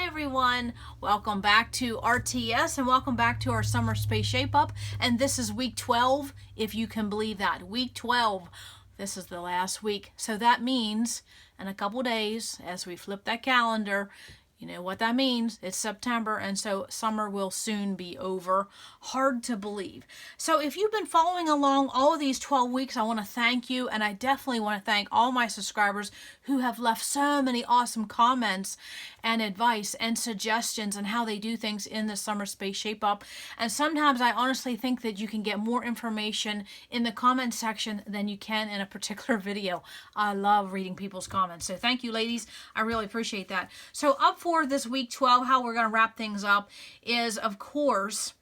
everyone, welcome back to RTS and welcome back to our summer space shape up, and this is week 12, if you can believe that. Week 12, this is the last week, so that means in a couple days as we flip that calendar, you know what that means. It's September, and so summer will soon be over. Hard to believe. So if you've been following along all of these 12 weeks, I want to thank you, and I definitely want to thank all my subscribers who have left so many awesome comments and advice and suggestions on how they do things in the summer space shape up. And sometimes I honestly think that you can get more information in the comment section than you can in a particular video. I love reading people's comments. So thank you, ladies. I really appreciate that. So up for this week 12, how we're going to wrap things up is, of course,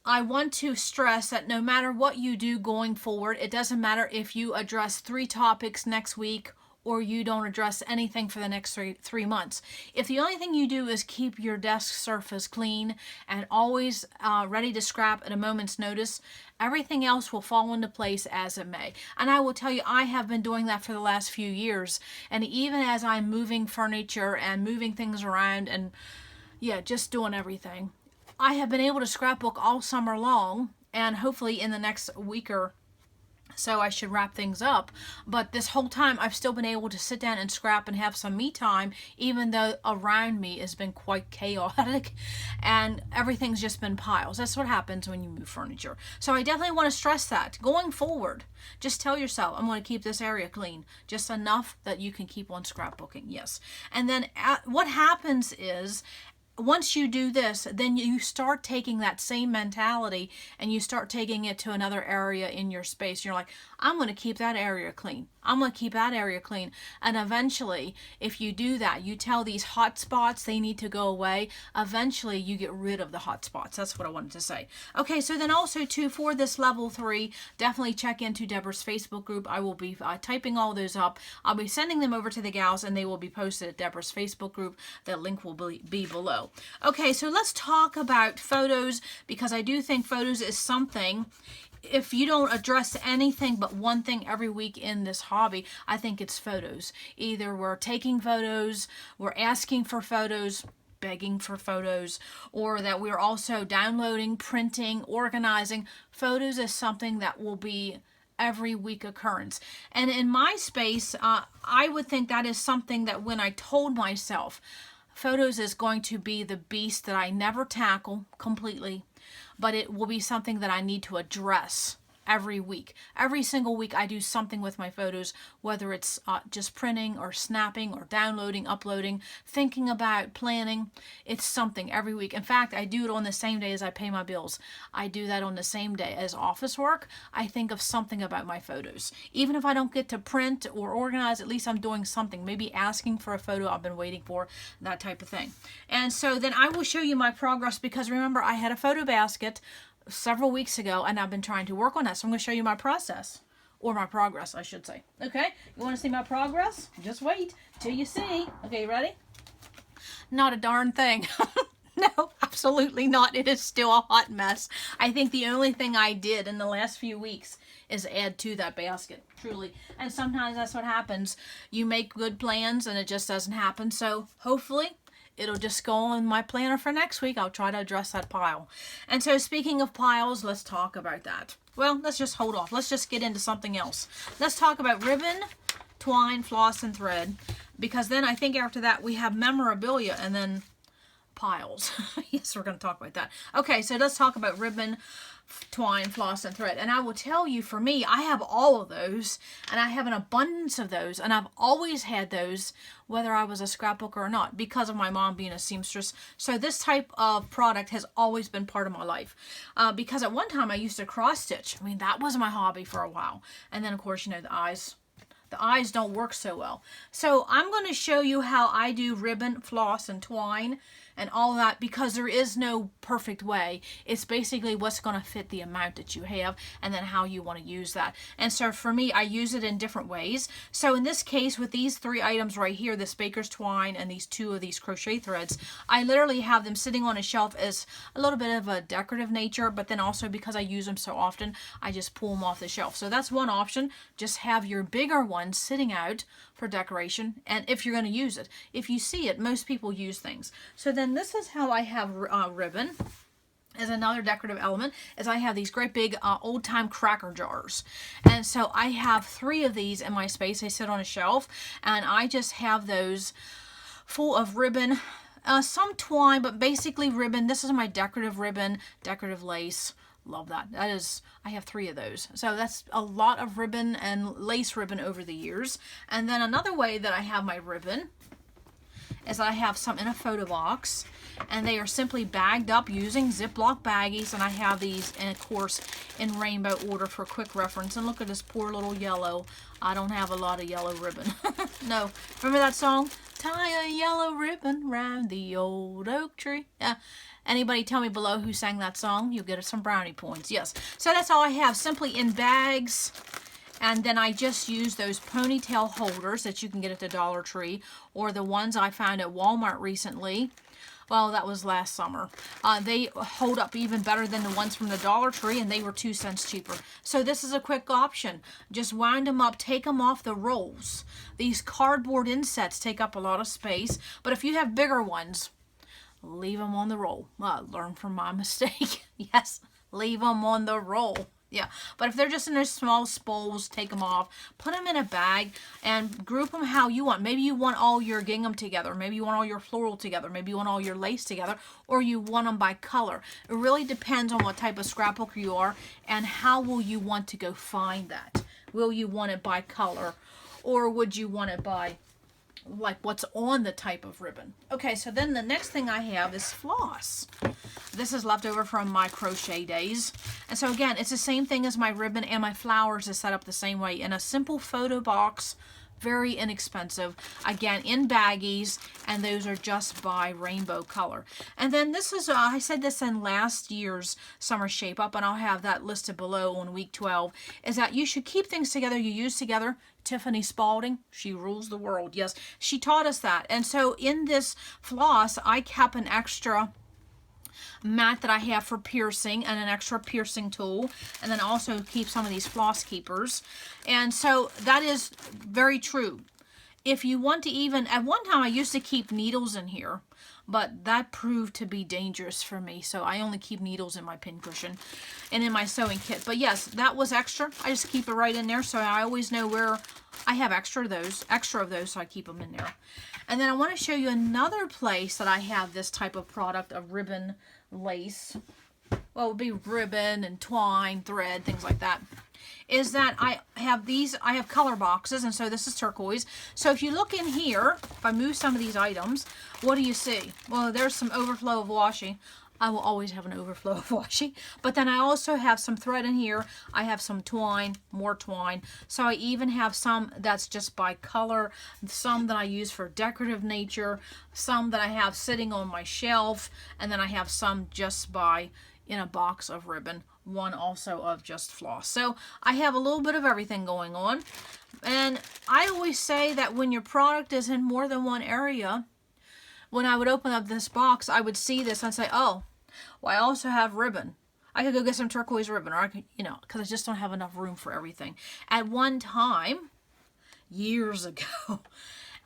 I want to stress that no matter what you do going forward, it doesn't matter if you address 3 topics next week or you don't address anything for the next three months. If the only thing you do is keep your desk surface clean and always ready to scrap at a moment's notice, everything else will fall into place as it may. And I will tell you, I have been doing that for the last few years. And even as I'm moving furniture and moving things around and just doing everything, I have been able to scrapbook all summer long, and hopefully in the next week or so I should wrap things up. But this whole time I've still been able to sit down and scrap and have some me time, even though around me has been quite chaotic and everything's just been piles. That's what happens when you move furniture. So I definitely want to stress that going forward. Just tell yourself, I'm going to keep this area clean, just enough that you can keep on scrapbooking. Yes. And then what happens is, once you do this, then you start taking that same mentality and you start taking it to another area in your space. You're like, I'm going to keep that area clean. I'm going to keep that area clean. And eventually, if you do that, you tell these hot spots they need to go away. Eventually, you get rid of the hot spots. That's what I wanted to say. Okay, so then also too, for this level 3, definitely check into Deborah's Facebook group. I will be typing all those up. I'll be sending them over to the gals and they will be posted at Deborah's Facebook group. The link will be below. Okay, so let's talk about photos, because I do think photos is something, if you don't address anything but one thing every week in this hobby, I think it's photos. Either we're taking photos, we're asking for photos, begging for photos, or that we're also downloading, printing, organizing. Photos is something that will be every week occurrence. And in my space, I would think that is something that when I told myself, photos is going to be the beast that I never tackle completely, but it will be something that I need to address every week. Every single week I do something with my photos, whether it's just printing or snapping or downloading, uploading, thinking about, planning. It's something every week. In fact, I do it on the same day as I pay my bills. I do that on the same day as office work. I think of something about my photos. Even if I don't get to print or organize, at least I'm doing something. Maybe asking for a photo I've been waiting for, that type of thing. And so then I will show you my progress, because remember, I had a photo basket several weeks ago and I've been trying to work on that. So I'm going to show you my process, or my progress, I should say. Okay, you want to see my progress? Just wait till you see. Okay, you ready? Not a darn thing. No, absolutely not. It is still a hot mess. I think the only thing I did in the last few weeks is add to that basket, truly. And sometimes that's what happens. You make good plans and it just doesn't happen. So hopefully it'll just go on my planner for next week. I'll try to address that pile. And so speaking of piles, let's talk about that. Well, let's just hold off. Let's just get into something else. Let's talk about ribbon, twine, floss, and thread, because then I think after that we have memorabilia and then piles. Yes, we're going to talk about that. Okay, so let's talk about ribbon, twine, floss, and thread. And I will tell you, for me, I have all of those, and I have an abundance of those, and I've always had those, whether I was a scrapbooker or not, because of my mom being a seamstress. So this type of product has always been part of my life, because at one time I used to cross stitch. I mean, that was my hobby for a while. And then of course, you know, the eyes don't work so well. So I'm going to show you how I do ribbon, floss, and twine, and all that, because there is no perfect way. It's basically what's going to fit the amount that you have and then how you want to use that. And so for me, I use it in different ways. So in this case, with these 3 items right here, this baker's twine and these 2 of these crochet threads, I literally have them sitting on a shelf as a little bit of a decorative nature, but then also because I use them so often, I just pull them off the shelf. So that's one option. Just have your bigger ones sitting out for decoration, and if you're going to use it. If you see it, most people use things. So then this is how I have ribbon as another decorative element, is I have these great big old-time cracker jars. And so I have 3 of these in my space. They sit on a shelf, and I just have those full of ribbon, some twine, but basically ribbon. This is my decorative ribbon, decorative lace. Love that. That is, I have 3 of those. So that's a lot of ribbon and lace ribbon over the years. And then another way that I have my ribbon is I have some in a photo box, and they are simply bagged up using Ziploc baggies, and I have these, and of course, in rainbow order for quick reference. And look at this poor little yellow. I don't have a lot of yellow ribbon. No. Remember that song? Tie a yellow ribbon round the old oak tree. Yeah. Anybody tell me below who sang that song? You'll get some brownie points. Yes. So that's all I have, simply in bags. And then I just use those ponytail holders that you can get at the Dollar Tree, or the ones I found at Walmart recently. Well, that was last summer. They hold up even better than the ones from the Dollar Tree, and they were 2 cents cheaper. So this is a quick option. Just wind them up, take them off the rolls. These cardboard insets take up a lot of space, but if you have bigger ones, leave them on the roll. Learn from my mistake. Yes, leave them on the roll. Yeah, but if they're just in those small spools, take them off, put them in a bag, and group them how you want. Maybe you want all your gingham together. Maybe you want all your floral together. Maybe you want all your lace together, or you want them by color. It really depends on what type of scrapbooker you are and how will you want to go find that. Will you want it by color, or would you want it by like what's on the type of ribbon? Okay, so then the next thing I have is floss. This is left over from my crochet days. And so again, it's the same thing as my ribbon, and my flowers is set up the same way in a simple photo box. Very inexpensive. Again, in baggies, and those are just by rainbow color. And then this is, I said this in last year's summer shape up, and I'll have that listed below on week 12, is that you should keep things together you use together. Tiffany Spalding, she rules the world. Yes, she taught us that. And so in this floss, I kept an extra mat that I have for piercing and an extra piercing tool, and then also keep some of these floss keepers. And so that is very true. If you want to even, at one time I used to keep needles in here, but that proved to be dangerous for me, so I only keep needles in my pincushion and in my sewing kit. But yes, that was extra. I just keep it right in there, so I always know where I have extra of those, so I keep them in there. And then I want to show you another place that I have this type of product of ribbon lace. Well, it would be ribbon and twine, thread, things like that. Is that I have these, I have color boxes, and so this is turquoise. So if you look in here, if I move some of these items, what do you see? Well, there's some overflow of washi. I will always have an overflow of washi. But then I also have some thread in here. I have some twine, more twine. So I even have some that's just by color, some that I use for decorative nature, some that I have sitting on my shelf, and then I have some just by in a box of ribbon, one also of just floss. So I have a little bit of everything going on. And I always say that when your product is in more than one area, when I would open up this box, I would see this and say, oh, well, I also have ribbon. I could go get some turquoise ribbon, or I could, you know, because I just don't have enough room for everything. At one time, years ago,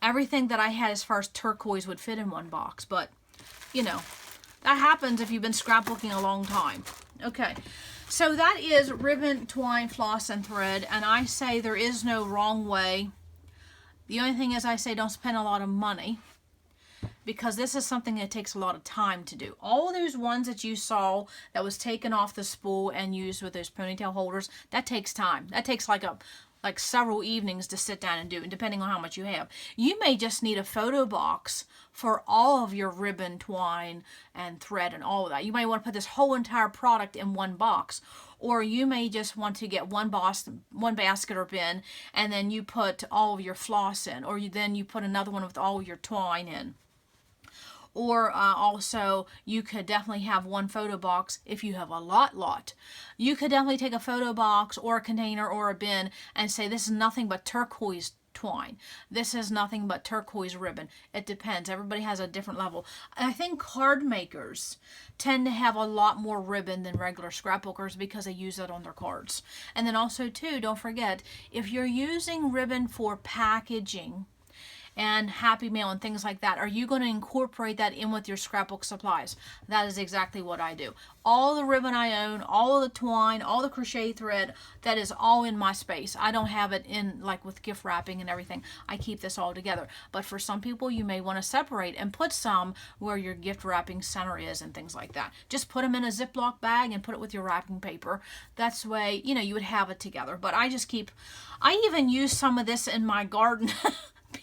everything that I had as far as turquoise would fit in one box. But, you know, that happens if you've been scrapbooking a long time. Okay, so that is ribbon, twine, floss, and thread. And I say there is no wrong way. The only thing is I say don't spend a lot of money, because this is something that takes a lot of time to do. All of those ones that you saw that was taken off the spool and used with those ponytail holders, that takes time. That takes like several evenings to sit down and do, depending on how much you have. You may just need a photo box for all of your ribbon, twine, and thread and all of that. You may want to put this whole entire product in one box. Or you may just want to get one basket or bin, and then you put all of your floss in. Or then you put another one with all of your twine in. Or also, you could definitely have one photo box if you have a lot. You could definitely take a photo box or a container or a bin and say, this is nothing but turquoise twine. This is nothing but turquoise ribbon. It depends. Everybody has a different level. I think card makers tend to have a lot more ribbon than regular scrapbookers because they use it on their cards. And then also too, don't forget, if you're using ribbon for packaging and Happy Mail and things like that, are you going to incorporate that in with your scrapbook supplies? That is exactly what I do. All the ribbon I own, all of the twine, all the crochet thread, that is all in my space. I don't have it in like with gift wrapping and everything. I keep this all together. But for some people, you may want to separate and put some where your gift wrapping center is and things like that. Just put them in a Ziploc bag and put it with your wrapping paper. That's the way, you know, you would have it together. But I even use some of this in my garden.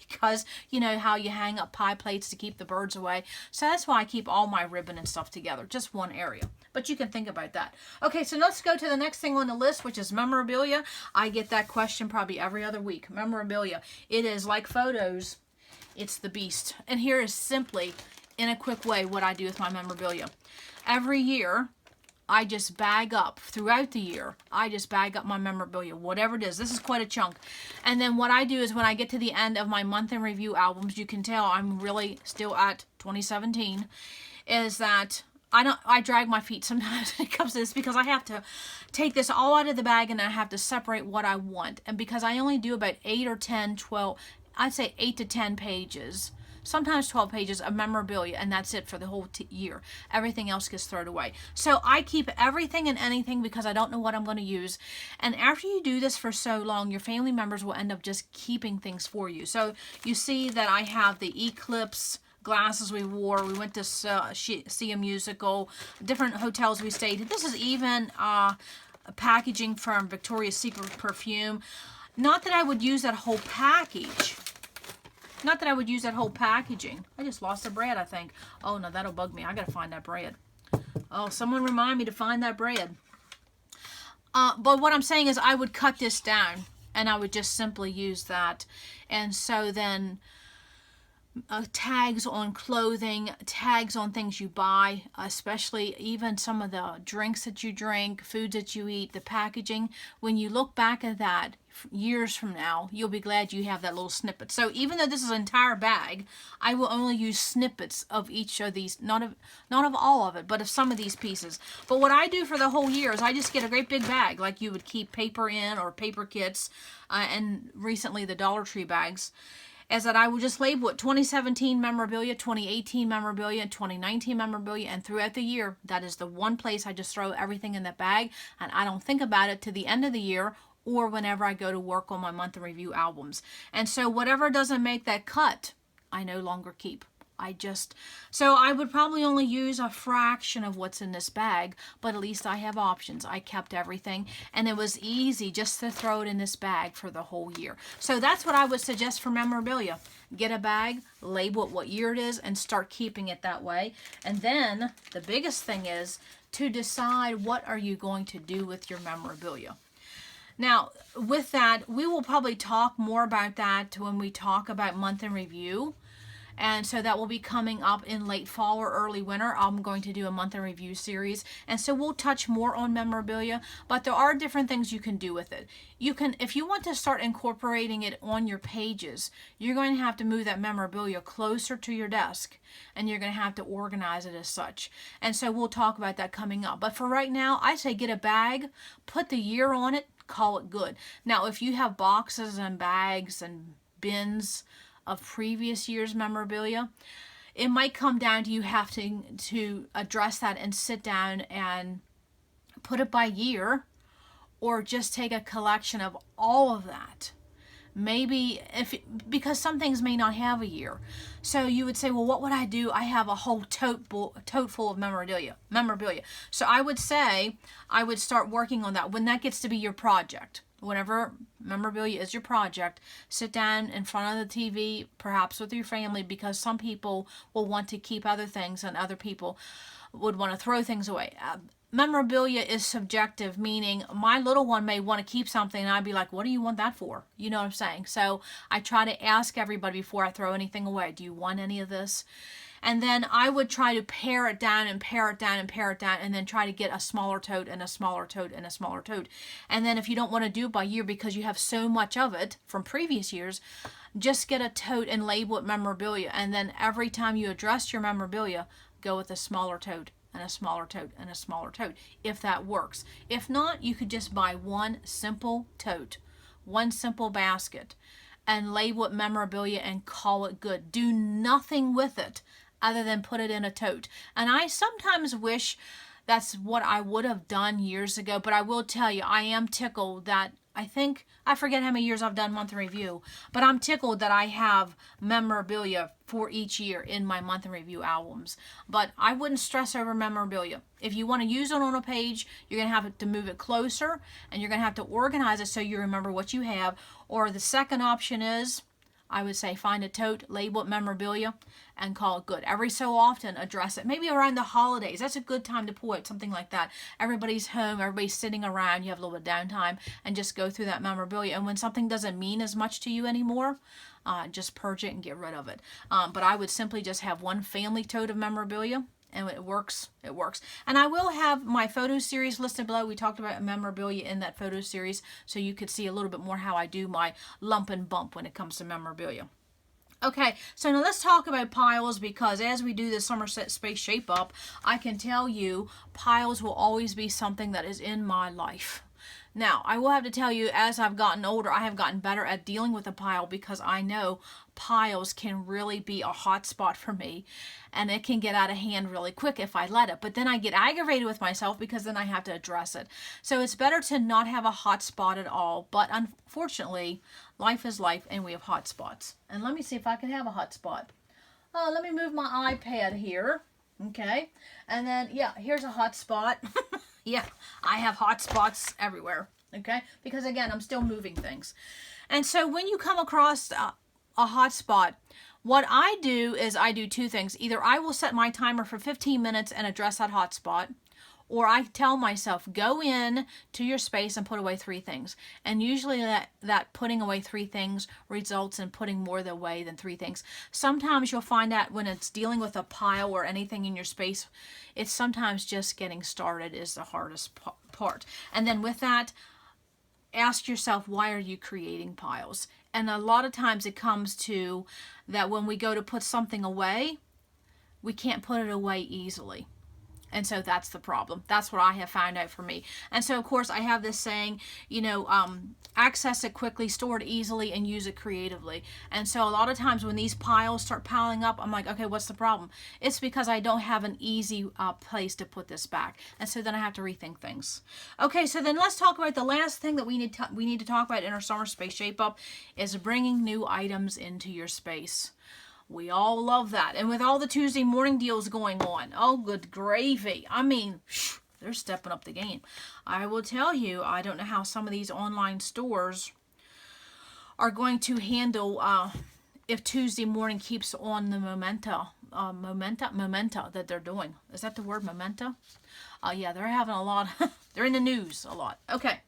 Because you know how you hang up pie plates to keep the birds away. So that's why I keep all my ribbon and stuff together, just one area. But you can think about that. Okay, so let's go to the next thing on the list, which is memorabilia. I get that question probably every other week. Memorabilia. It is like photos. It's the beast. And here is simply, in a quick way, what I do with my memorabilia. Every year, I just bag up throughout the year. I just bag up my memorabilia, whatever it is. This is quite a chunk. And then what I do is when I get to the end of my month in review albums, you can tell I'm really still at 2017, is that I drag my feet sometimes when it comes to this because I have to take this all out of the bag and I have to separate what I want. And because I only do about 8 or 10, 12, I'd say 8 to 10 pages, sometimes 12 pages of memorabilia, and that's it for the whole year. Everything else gets thrown away. So I keep everything and anything because I don't know what I'm going to use. And after you do this for so long, your family members will end up just keeping things for you. So you see that I have the Eclipse glasses we wore. We went to see a musical, different hotels we stayed. This is even packaging from Victoria's Secret perfume. Not that I would use that whole package. Not that I would use that whole packaging. I just lost the bread, I think. Oh, no, that'll bug me. I got to find that bread. Oh, someone remind me to find that bread. But what I'm saying is I would cut this down, and I would just simply use that. And so then tags on clothing, tags on things you buy, especially even some of the drinks that you drink, foods that you eat, the packaging. When you look back at that years from now, you'll be glad you have that little snippet. So even though this is an entire bag, I will only use snippets of each of these, not of all of it, but of some of these pieces. But what I do for the whole year is I just get a great big bag like you would keep paper in or paper kits, and recently the Dollar Tree bags, is that I will just label it 2017 memorabilia, 2018 memorabilia, 2019 memorabilia, and throughout the year, that is the one place I just throw everything in that bag, and I don't think about it to the end of the year or whenever I go to work on my month in review albums. And so whatever doesn't make that cut, I no longer keep. So I would probably only use a fraction of what's in this bag, but at least I have options. I kept everything, and it was easy just to throw it in this bag for the whole year. So that's what I would suggest for memorabilia. Get a bag, label it what year it is, and start keeping it that way. And then the biggest thing is to decide what are you going to do with your memorabilia. Now, with that, we will probably talk more about that when we talk about month in review. And so that will be coming up in late fall or early winter. I'm going to do a month in review series. And so we'll touch more on memorabilia, but there are different things you can do with it. You can, if you want to start incorporating it on your pages, you're going to have to move that memorabilia closer to your desk, and you're going to have to organize it as such. And so we'll talk about that coming up. But for right now, I say get a bag, put the year on it, call it good. Now, if you have boxes and bags and bins of previous year's memorabilia, it might come down to you having to address that and sit down and put it by year, or just take a collection of all of that. Maybe because some things may not have a year. So you would say, well, what would I do? I have a whole tote full of memorabilia. So I would say I would start working on that when that gets to be your project. Whenever memorabilia is your project, sit down in front of the TV, perhaps with your family, because some people will want to keep other things and other people would want to throw things away. Memorabilia is subjective, meaning my little one may want to keep something and I'd be like, what do you want that for? You know what I'm saying? So I try to ask everybody before I throw anything away, do you want any of this? And then I would try to pare it down and pare it down and pare it down, and then try to get a smaller tote and a smaller tote and a smaller tote. And then if you don't want to do it by year because you have so much of it from previous years, just get a tote and label it memorabilia. And then every time you address your memorabilia, go with a smaller tote and a smaller tote and a smaller tote, if that works. If not, you could just buy one simple tote, one simple basket, and label it memorabilia and call it good. Do nothing with it other than put it in a tote. And I sometimes wish that's what I would have done years ago, but I will tell you, I am tickled that I forget how many years I've done month in review, but I'm tickled that I have memorabilia for each year in my month in review albums. But I wouldn't stress over memorabilia. If you want to use it on a page, you're going to have to move it closer, and you're going to have to organize it so you remember what you have. Or the second option is, I would say, find a tote, label it memorabilia, and call it good. Every so often, address it. Maybe around the holidays. That's a good time to pull it, something like that. Everybody's home, everybody's sitting around, you have a little bit of downtime, and just go through that memorabilia. And when something doesn't mean as much to you anymore, just purge it and get rid of it. But I would simply just have one family tote of memorabilia, and it works. It works. And I will have my photo series listed below. We talked about memorabilia in that photo series, so you could see a little bit more how I do my lump and bump when it comes to memorabilia. Okay, so now let's talk about piles, because as we do this summer space shape up, I can tell you piles will always be something that is in my life. Now, I will have to tell you, as I've gotten older, I have gotten better at dealing with a pile, because I know piles can really be a hot spot for me, and it can get out of hand really quick if I let it. But then I get aggravated with myself, because then I have to address it. So it's better to not have a hot spot at all. But unfortunately, life is life, and we have hot spots. And let me see if I can have a hot spot. Oh, let me move my iPad here. Okay. And then, yeah, here's a hot spot. Yeah, I have hot spots everywhere, okay? Because, again, I'm still moving things. And so when you come across a hot spot, what I do is I do two things. Either I will set my timer for 15 minutes and address that hot spot, or I tell myself, go in to your space and put away 3 things. And usually that putting away 3 things results in putting more away than 3 things. Sometimes you'll find that when it's dealing with a pile or anything in your space, it's sometimes just getting started is the hardest part. And then with that, ask yourself, why are you creating piles? And a lot of times it comes to that when we go to put something away, we can't put it away easily. And so that's the problem. That's what I have found out for me. And so, of course, I have this saying, access it quickly, store it easily, and use it creatively. And so a lot of times when these piles start piling up, I'm like, okay, what's the problem? It's because I don't have an easy place to put this back. And so then I have to rethink things. Okay, so then let's talk about the last thing that we need to talk about in our summer space shape up is bringing new items into your space. We all love that. And with all the Tuesday morning deals going on, oh, good gravy. I mean, they're stepping up the game. I will tell you, I don't know how some of these online stores are going to handle if Tuesday morning keeps on the momenta that they're doing. Is that the word, momenta? Yeah, they're having a lot. They're in the news a lot. Okay.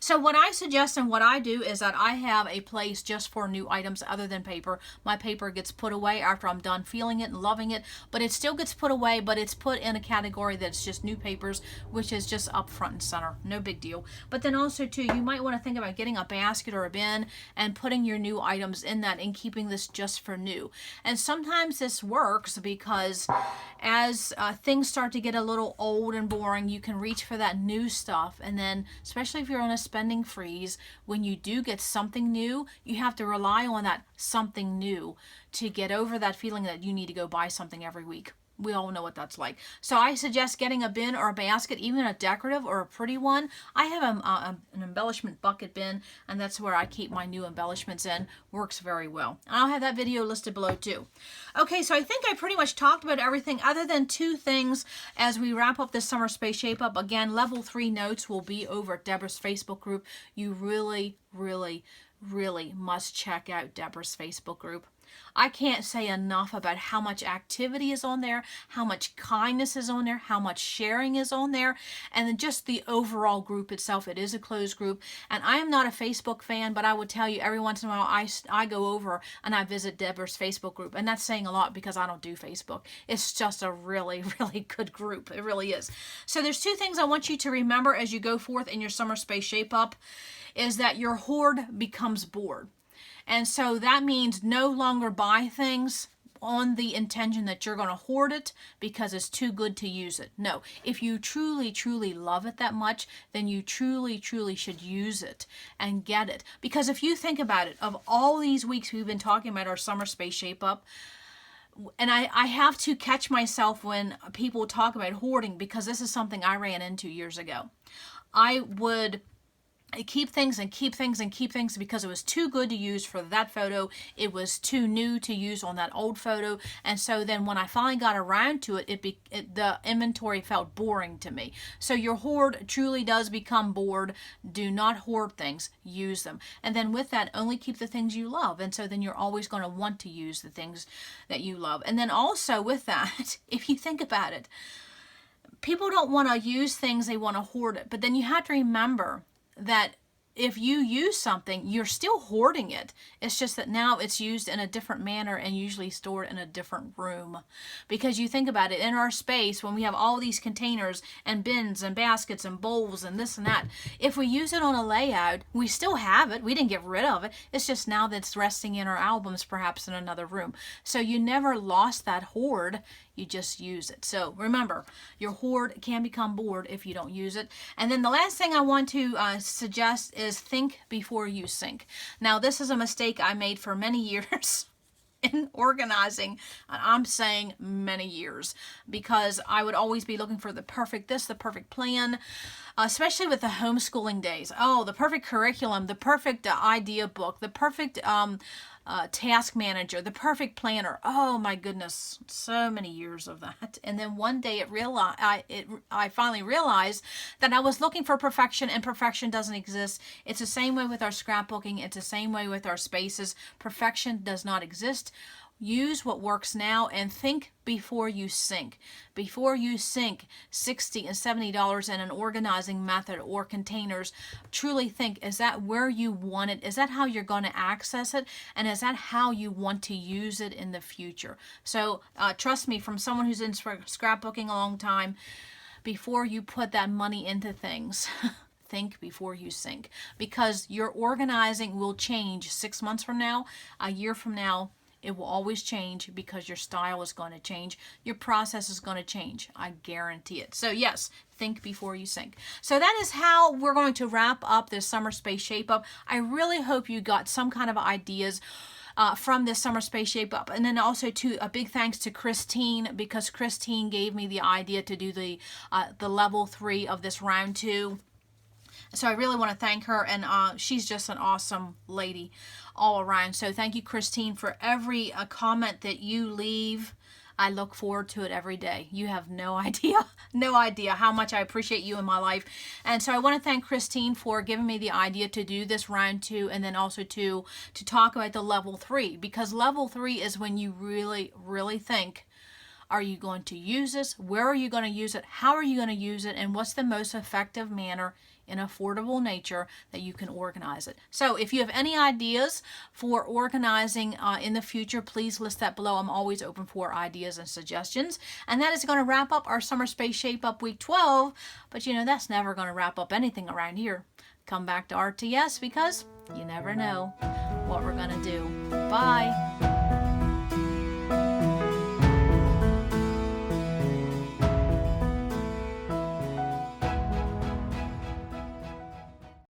So what I suggest and what I do is that I have a place just for new items other than paper. My paper gets put away after I'm done feeling it and loving it, but it still gets put away, but it's put in a category that's just new papers, which is just up front and center. No big deal. But then also too, you might want to think about getting a basket or a bin and putting your new items in that and keeping this just for new. And sometimes this works because as things start to get a little old and boring, you can reach for that new stuff. And then, especially if you're on a spending freeze, when you do get something new, you have to rely on that something new to get over that feeling that you need to go buy something every week. We all know what that's like. So I suggest getting a bin or a basket, even a decorative or a pretty one. I have an embellishment bucket bin, and that's where I keep my new embellishments in. Works very well. And I'll have that video listed below too. Okay, so I think I pretty much talked about everything other than 2 things as we wrap up this summer space shape up. Again, level 3 notes will be over at Deborah's Facebook group. You really, really, really must check out Deborah's Facebook group. I can't say enough about how much activity is on there, how much kindness is on there, how much sharing is on there, and then just the overall group itself. It is a closed group, and I am not a Facebook fan, but I would tell you every once in a while I go over and I visit Deborah's Facebook group, and that's saying a lot because I don't do Facebook. It's just a really, really good group. It really is. So there's two things I want you to remember as you go forth in your summer space shape up, is that your hoard becomes bored. And so that means no longer buy things on the intention that you're going to hoard it because it's too good to use it. No, if you truly, truly love it that much, then you truly, truly should use it and get it. Because if you think about it, of all these weeks we've been talking about our summer space shape up, and I have to catch myself when people talk about hoarding, because this is something I ran into years ago. I would keep things and keep things and keep things because it was too good to use for that photo. It was too new to use on that old photo. And so then when I finally got around to it, the inventory felt boring to me. So your hoard truly does become bored. Do not hoard things. Use them. And then with that, only keep the things you love. And so then you're always going to want to use the things that you love. And then also with that, if you think about it, people don't want to use things, they want to hoard it. But then you have to remember that if you use something, you're still hoarding it. It's just that now it's used in a different manner and usually stored in a different room. Because you think about it, in our space, when we have all these containers and bins and baskets and bowls and this and that, if we use it on a layout, we still have it. We didn't get rid of it. It's just now that it's resting in our albums, perhaps in another room. So you never lost that hoard. You just use it. So remember, your hoard can become bored if you don't use it. And then the last thing I want to suggest is think before you sink. Now, this is a mistake I made for many years in organizing. I'm saying many years, because I would always be looking for the perfect this, the perfect plan, especially with the homeschooling days. Oh, the perfect curriculum, the perfect idea book, the perfect task manager, the perfect planner. Oh my goodness, so many years of that. And then one day I finally realized that I was looking for perfection, and perfection doesn't exist. It's the same way with our scrapbooking. It's the same way with our spaces. Perfection does not exist. Use what works now and think before you sink. Before you sink $60 and $70 in an organizing method or containers, truly think, is that where you want it? Is that how you're going to access it? And is that how you want to use it in the future? So trust me, from someone who's in scrapbooking a long time, before you put that money into things, think before you sink. Because your organizing will change 6 months from now, a year from now. It will always change because your style is going to change. Your process is going to change. I guarantee it. So yes, think before you sink. So that is how we're going to wrap up this summer space shape up. I really hope you got some kind of ideas from this summer space shape up. And then also a big thanks to Christine, because Christine gave me the idea to do the level 3 of this round 2. So I really want to thank her, and she's just an awesome lady all around. So thank you, Christine, for every comment that you leave. I look forward to it every day. You have no idea how much I appreciate you in my life. And so I want to thank Christine for giving me the idea to do this round 2, and then also to talk about the level 3, because level 3 is when you really, really think, are you going to use this? Where are you going to use it? How are you going to use it? And what's the most effective manner in affordable nature that you can organize it? So if you have any ideas for organizing in the future, please list that below. I'm always open for ideas and suggestions. And that is going to wrap up our Summer Space Shape Up Week 12. But you know, that's never going to wrap up anything around here. Come back to RTS, because you never know what we're going to do. Bye.